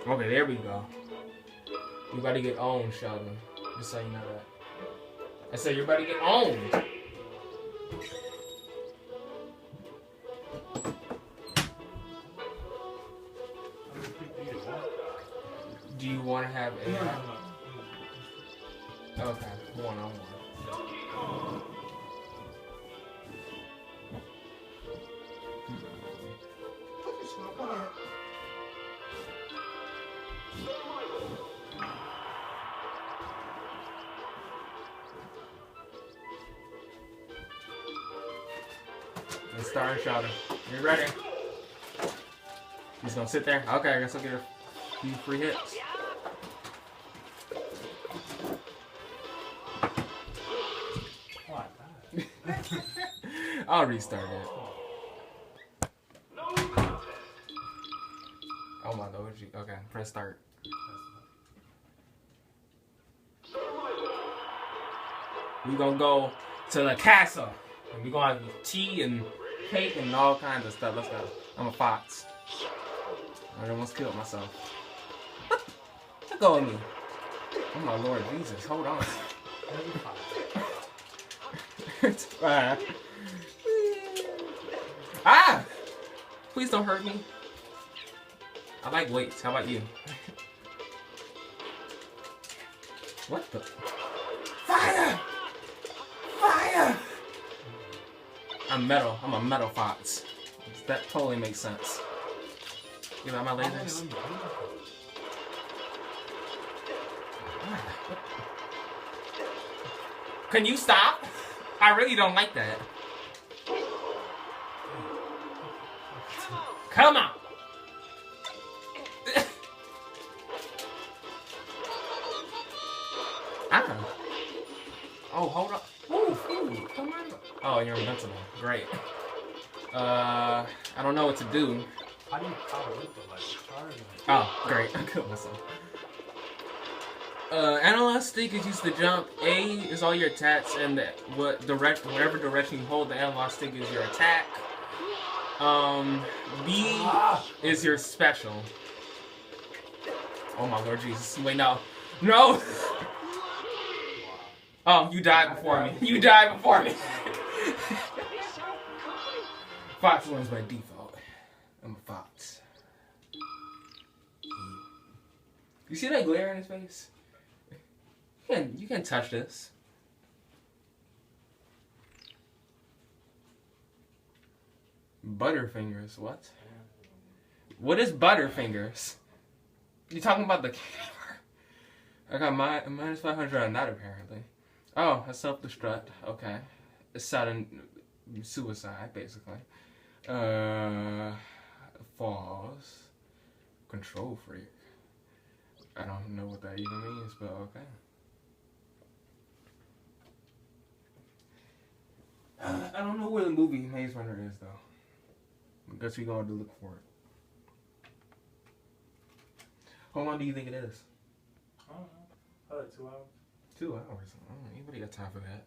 Okay, there we go. You about to get owned, Sheldon. Just so you know that. I said you're about to get owned. Do you want to have a... Okay, one-on-one. Let's start a shot. You ready? He's gonna sit there. Okay, I guess I'll get a few free hits. I'll restart it. Oh my lord. Okay, press start. We're gonna go to the castle. And we're gonna have tea and cake and all kinds of stuff. Let's go. I'm a fox. I almost killed myself. Let go of me. Oh my lord Jesus, hold on. It's fine. Ah! Please don't hurt me. I like weights. How about you? What the? Fire! Fire! I'm metal. I'm a metal fox. That totally makes sense. You know my lasers? Can you stop? I really don't like that. Come on! Ah. Oh, hold up. Ooh, come on. Oh, you're invincible. Great. I don't know what to do. How do you power with the light? Oh, great. I killed myself. Analog stick is used to jump. A is all your attacks, and whatever direction you hold the analog stick is your attack. B is your special. Oh my lord Jesus. Wait, no. No! Oh, you died before me. You died before me. Fox wins by default. I'm a fox. You see that glare in his face? You can't touch this. Butterfingers, what? What is Butterfingers? You talking about the camera? I got minus 500 on that apparently. Oh, a self-destruct. Okay. It's sudden suicide, basically. Falls. Control freak. I don't know what that even means, but okay. I don't know where the movie Maze Runner is, though. I guess we're going to look for it. How long do you think it is? I don't know. Probably 2 hours. 2 hours. Anybody got time for that?